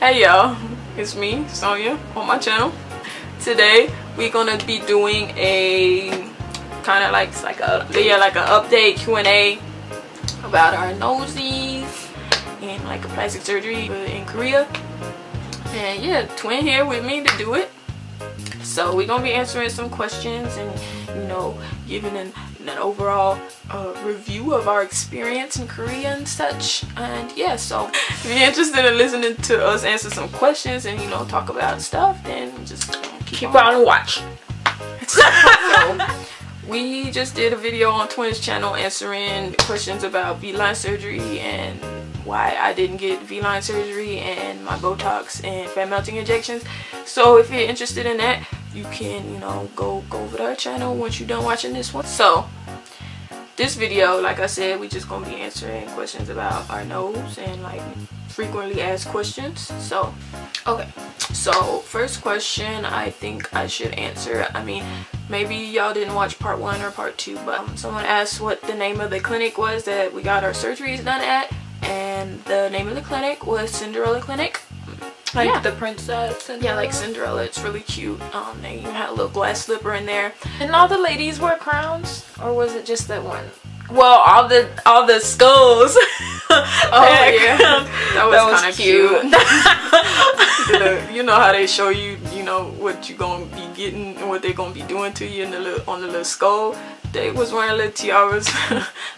Hey y'all, it's me, Sonia, on my channel. Today we're gonna be doing a kind of like an update Q&A about our nosies and like a plastic surgery in Korea. And yeah, Twin here with me to do it. So we're gonna be answering some questions and, you know, giving an overall review of our experience in Korea and such. And yeah, so if you're interested in listening to us answer some questions and, you know, talk about stuff, then just keep on watching. So we just did a video on Twin's channel answering questions about V-line surgery and why I didn't get V-line surgery and my Botox and fat melting injections. So if you're interested in that, you can, you know, go over to our channel once you're done watching this one. So this video, like I said, we just gonna be answering questions about our nose and like frequently asked questions. So okay, so first question I think I should answer. I mean, maybe y'all didn't watch part 1 or part 2, but someone asked what the name of the clinic was that we got our surgeries done at, and the name of the clinic was Cinderella Clinic. Like, yeah, the princess Cinderella. Yeah, like Cinderella. It's really cute. They even had a little glass slipper in there. And all the ladies wear crowns, or was it just that one? Well, all the skulls. Oh yeah, that was kind of cute. You know how they show you, you know, what you're gonna be getting and what they're gonna be doing to you in the on the little skull. They was wearing little tiaras,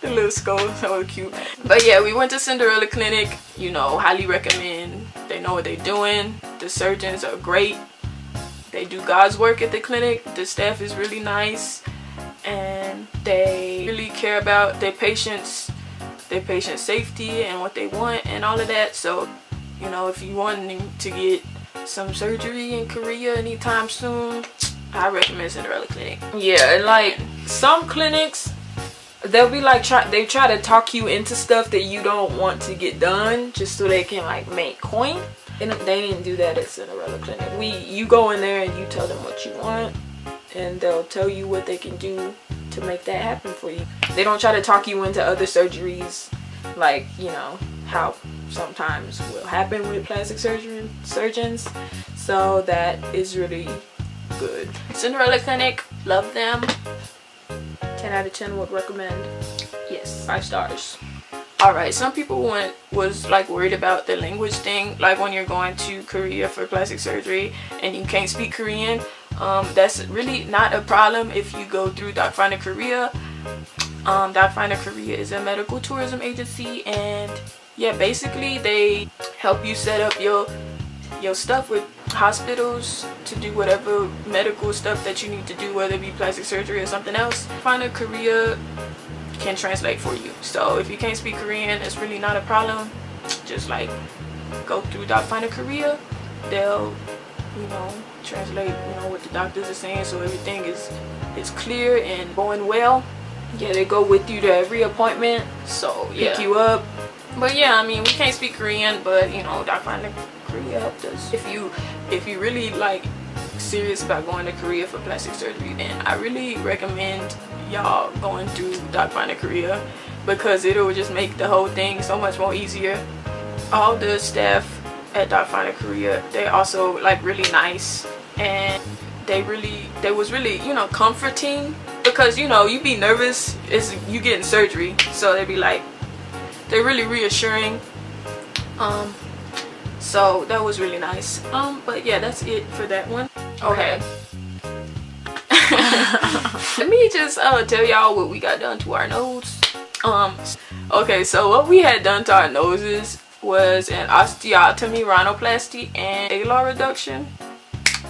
the little skulls. That was cute. But yeah, we went to Cinderella Clinic. You know, highly recommend. They know what they're doing. The surgeons are great. They do God's work at the clinic. The staff is really nice, and they really care about their patients' safety and what they want and all of that. So, you know, if you wanting to get some surgery in Korea anytime soon, I recommend Cinderella Clinic. Yeah, and like some clinics, they'll be like they try to talk you into stuff that you don't want to get done just so they can like make coin. And they didn't do that at Cinderella Clinic. You go in there and you tell them what you want, and they'll tell you what they can do to make that happen for you. They don't try to talk you into other surgeries, like, you know, how sometimes will happen with plastic surgeons. So that is really good. Cinderella Clinic, love them. 10 out of 10 would recommend. Yes, 5 stars. Alright, some people was like worried about the language thing, like when you're going to Korea for plastic surgery and you can't speak Korean. That's really not a problem if you go through Docfinder Korea. Docfinder Korea is a medical tourism agency, and yeah, basically they help you set up your stuff with hospitals to do whatever medical stuff that you need to do, whether it be plastic surgery or something else. Docfinder Korea can translate for you. So if you can't speak Korean, it's really not a problem. Just like go through Docfinder Korea. They'll, you know, translate, you know, what the doctors are saying, so everything is clear and going well. Yeah, they go with you to every appointment, so yeah, pick you up. But yeah, I mean, we can't speak Korean, but you know, Docfinder Korea helped us. If you really like serious about going to Korea for plastic surgery, then I really recommend y'all going through Docfinder Korea, because it will just make the whole thing so much more easier. All the staff at Docfinder Korea, they also like really nice, and they was really, you know, comforting, because, you know, you be nervous, it's you getting surgery, so they're really reassuring. So that was really nice. But yeah, that's it for that one. Okay. Let me just tell y'all what we got done to our nose. Okay, so what we had done to our noses was an osteotomy, rhinoplasty, and alar reduction,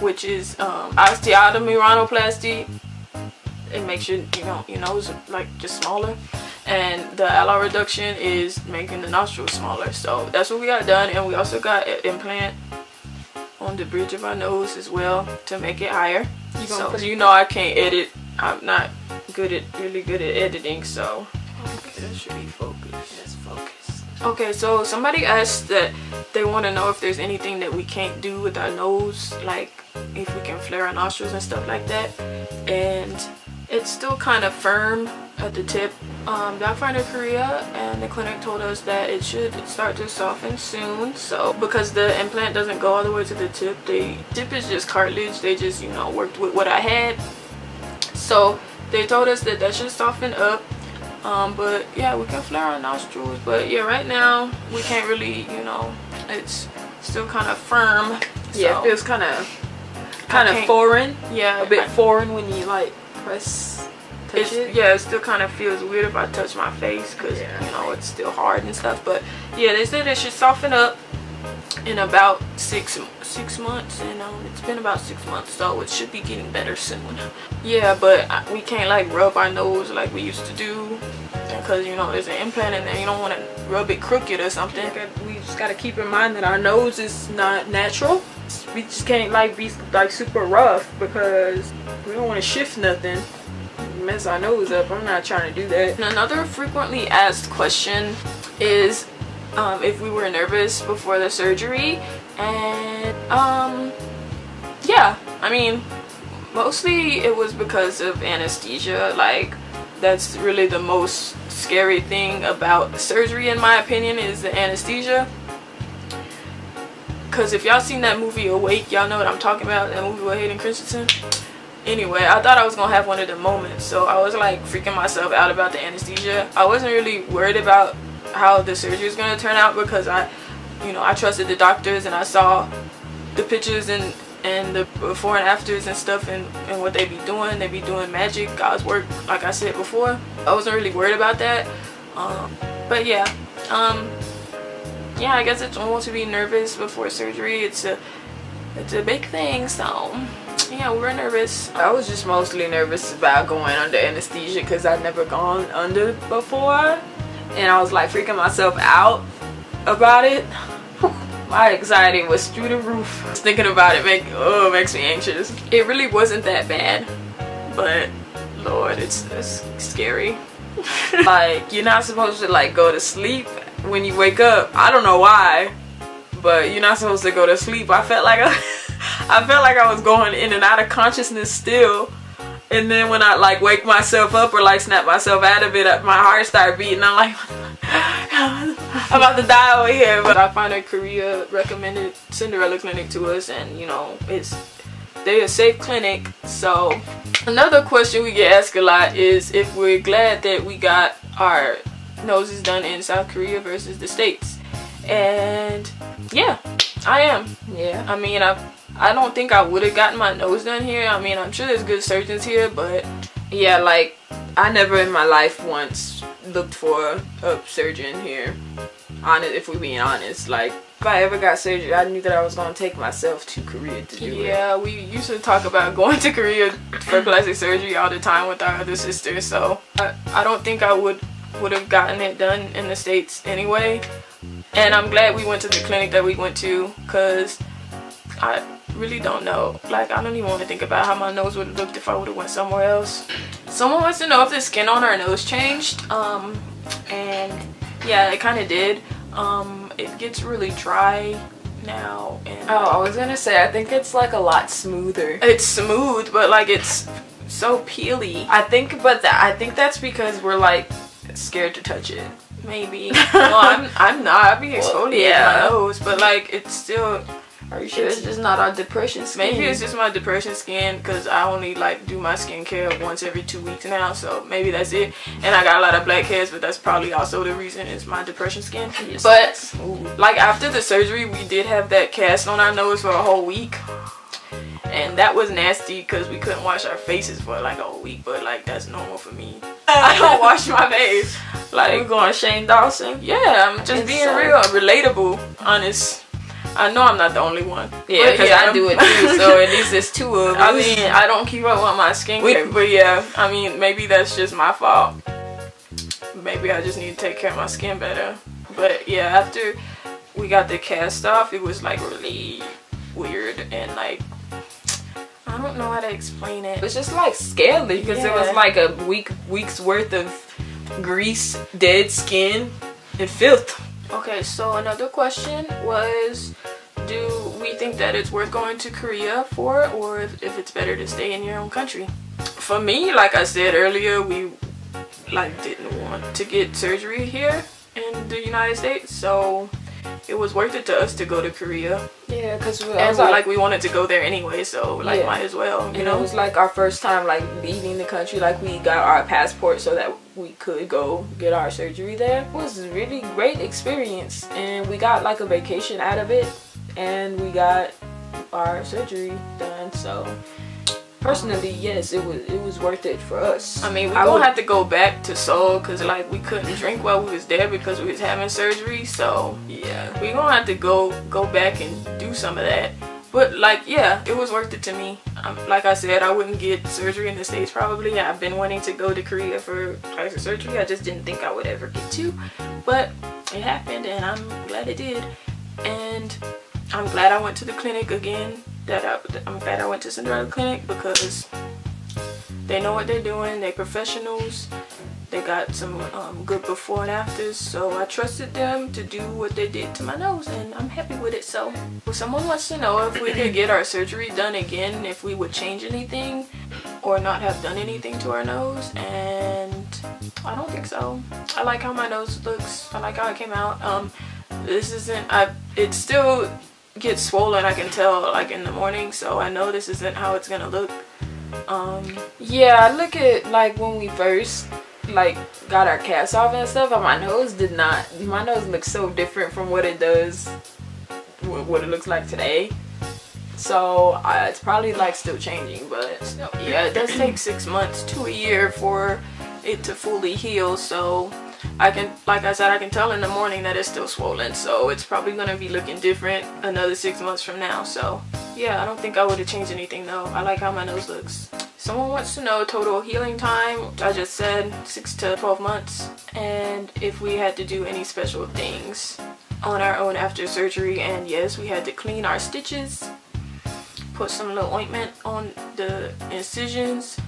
which is osteotomy, rhinoplasty. It makes your nose like just smaller, and the alar reduction is making the nostrils smaller. So that's what we got done, and we also got an implant on the bridge of our nose as well to make it higher. So you know I can't edit. I'm not really good at editing, so that should be focused. Yes, focus. Okay, so somebody asked that they want to know if there's anything that we can't do with our nose, like if we can flare our nostrils and stuff like that. And it's still kind of firm at the tip, Docfinder Korea and the clinic told us that it should start to soften soon. So because the implant doesn't go all the way to the tip, tip is just cartilage. They just, you know, worked with what I had. So they told us that should soften up. But yeah, we can flare our nostrils. But yeah, right now we can't really, you know, it's still kind of firm. Yeah, so it feels kind of foreign. Yeah, a bit foreign when you like press. Yeah, it still kind of feels weird if I touch my face because you know it's still hard and stuff. But yeah, they said it should soften up in about six months, and it's been about 6 months, so it should be getting better soon. Yeah, but we can't like rub our nose like we used to do because, you know, there's an implant in there. You don't want to rub it crooked or something. We just got to keep in mind that our nose is not natural. We just can't like be like super rough because we don't want to shift nothing, mess our nose up. I'm not trying to do that. And another frequently asked question is if we were nervous before the surgery. And yeah, I mean, mostly it was because of anesthesia. Like, that's really the most scary thing about surgery, in my opinion, is the anesthesia. Because if y'all seen that movie Awake, y'all know what I'm talking about, that movie with Hayden Christensen. Anyway, I thought I was gonna have one of the moments, so I was like freaking myself out about the anesthesia. I wasn't really worried about how the surgery was gonna turn out because I trusted the doctors and I saw the pictures and the before and afters and stuff and what they be doing. They be doing magic, God's work, like I said before. I wasn't really worried about that. But yeah, yeah, I guess it's normal to be nervous before surgery. It's a big thing, so yeah, we were nervous. I was just mostly nervous about going under anesthesia because I'd never gone under before, and I was like freaking myself out about it. My anxiety was through the roof. Just thinking about it makes me anxious. It really wasn't that bad, but Lord, it's scary. Like, you're not supposed to like go to sleep when you wake up. I don't know why, but you're not supposed to go to sleep. I felt like I was going in and out of consciousness still, and then when I like wake myself up or like snap myself out of it, my heart started beating. I'm like, I'm about to die over here. But Docfinder Korea recommended Cinderella Clinic to us, and you know, they're a safe clinic. So another question we get asked a lot is if we're glad that we got our noses done in South Korea versus the States. And yeah, I am. Yeah, I mean, I don't think I would have gotten my nose done here. I mean, I'm sure there's good surgeons here, but yeah, like I never in my life once looked for a surgeon here. Honest, if we're being honest, like if I ever got surgery, I knew that I was gonna take myself to Korea to do it. Yeah, we used to talk about going to Korea for plastic surgery all the time with our other sisters. So I don't think I would have gotten it done in the States anyway. And I'm glad we went to the clinic that we went to, because I really don't know. Like, I don't even want to think about how my nose would have looked if I would have went somewhere else. Someone wants to know if the skin on our nose changed. And yeah, it kind of did. It gets really dry now. And oh, I was gonna say, I think it's like a lot smoother. It's smooth, but like it's so peely. I think that's because we're like scared to touch it. Maybe. Well, I'm not. I've been exfoliating my nose, but like it's still. Are you sure it's just not our depression skin? Maybe it's just my depression skin, because I only like do my skincare once every 2 weeks now, so maybe that's it. And I got a lot of black hairs, but that's probably also the reason, is my depression skin. But like after the surgery, we did have that cast on our nose for a whole week, and that was nasty because we couldn't wash our faces for like a whole week. But like that's normal for me. I don't wash my face. Like, we're going Shane Dawson. Yeah, I'm just being real, relatable, honest. I know I'm not the only one. Yeah, because I do it too, so at least there's two of us. I mean, I don't keep up with my skincare, but yeah, I mean, maybe that's just my fault. Maybe I just need to take care of my skin better. But yeah, after we got the cast off, it was like really weird, and like, I don't know how to explain it. It's just like scaly, because it was like a week's worth of grease, dead skin, and filth. Okay, so another question was, do we think that it's worth going to Korea for, or if it's better to stay in your own country? For me, like I said earlier, we like didn't want to get surgery here in the United States, so it was worth it to us to go to Korea. Yeah, because we wanted to go there anyway, so like might as well, you know. It was like our first time like leaving the country. Like we got our passport so that we could go get our surgery there. It was a really great experience, and we got like a vacation out of it, and we got our surgery done. So personally, yes, it was worth it for us. I mean, we don't have to go back to Seoul because like we couldn't drink while we was there because we was having surgery. So yeah, we gonna have to go back and do some of that. But like, yeah, it was worth it to me. Like I said, I wouldn't get surgery in the States probably. I've been wanting to go to Korea for plastic surgery. I just didn't think I would ever get to, but it happened, and I'm glad it did. And I'm glad I went to the clinic again. I'm glad I went to Cinderella Clinic because they know what they're doing. They're professionals. They got some good before and afters, so I trusted them to do what they did to my nose, and I'm happy with it. So someone wants to know if we could get our surgery done again, if we would change anything or not have done anything to our nose, and I don't think so. I like how my nose looks. I like how it came out. It still gets swollen, I can tell, like in the morning, so I know this isn't how it's gonna look. Yeah, look at like when we first like got our cast off and stuff, and my nose looks so different from what it does, what it looks like today. So it's probably like still changing, but yeah, it does take 6 months to a year for it to fully heal. So I can, like I said, I can tell in the morning that it's still swollen, so it's probably gonna be looking different another 6 months from now. So yeah, I don't think I would have changed anything though. I like how my nose looks. Someone wants to know total healing time, which I just said 6 to 12 months, and if we had to do any special things on our own after surgery. And yes, we had to clean our stitches, put some little ointment on the incisions,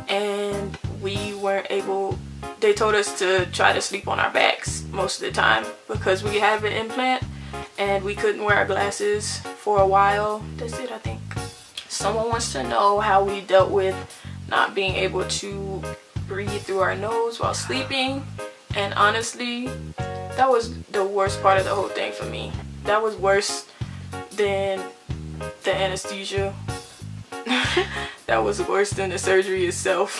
and we weren't able, they told us to try to sleep on our backs most of the time because we have an implant and we couldn't wear our glasses for a while. That's it, I think. Someone wants to know how we dealt with not being able to breathe through our nose while sleeping, and honestly, that was the worst part of the whole thing for me. That was worse than the anesthesia. That was worse than the surgery itself.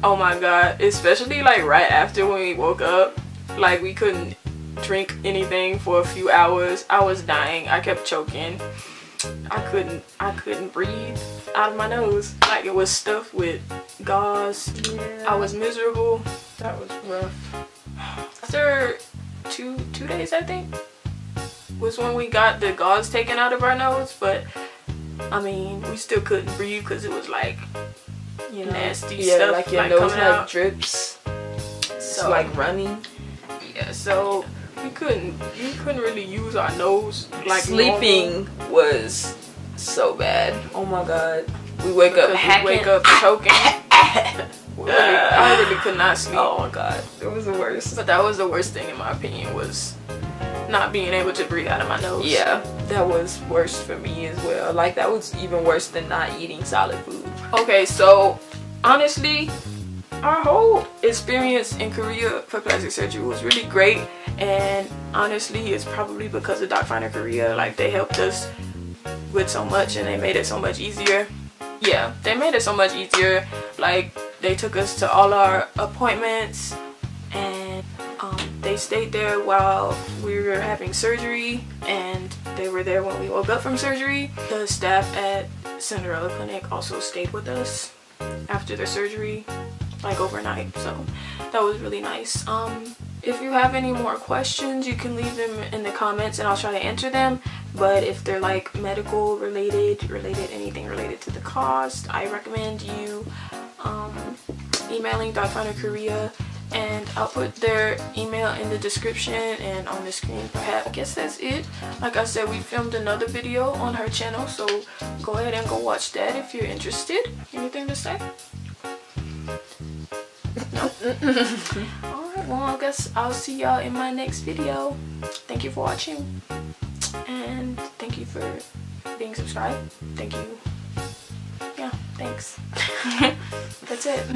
Oh my god, especially like right after when we woke up, like we couldn't drink anything for a few hours. I was dying. I kept choking. I couldn't breathe out of my nose. Like it was stuffed with gauze. Yeah. I was miserable. That was rough. After two days, I think, was when we got the gauze taken out of our nose, but I mean, we still couldn't breathe because it was like, you know, nasty stuff, like your nose like drips. So like running. Yeah, so you couldn't really use our nose like sleeping normal. Was so bad. Oh my god. We wake up choking. I really could not sleep. Oh my god, it was the worst. But that was the worst thing in my opinion, was not being able to breathe out of my nose. Yeah, that was worse for me as well. Like that was even worse than not eating solid food. Okay, so honestly, our whole experience in Korea for plastic surgery was really great, and honestly it's probably because of Docfinder Korea. Like they helped us with so much and they made it so much easier. Yeah, they made it so much easier. Like they took us to all our appointments, and they stayed there while we were having surgery, and they were there when we woke up from surgery. The staff at Cinderella Clinic also stayed with us after the surgery, like overnight, so that was really nice. If you have any more questions, you can leave them in the comments and I'll try to answer them. But if they're like medical related, anything related to the cost, I recommend you emailing Docfinder Korea, and I'll put their email in the description and on the screen perhaps. I guess that's it. Like I said, we filmed another video on her channel, so go ahead and go watch that if you're interested. Anything to say? No? Alright, well I guess I'll see y'all in my next video. Thank you for watching, and thank you for being subscribed. Thank you. Yeah, thanks. That's it.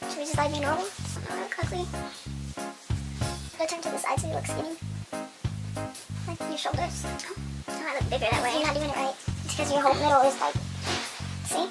Should we just like be normal? Quickly. Go turn to the side so you look skinny. Like your shoulders. Oh, I look bigger that way. You're not doing it right. It's because your whole middle is like, see?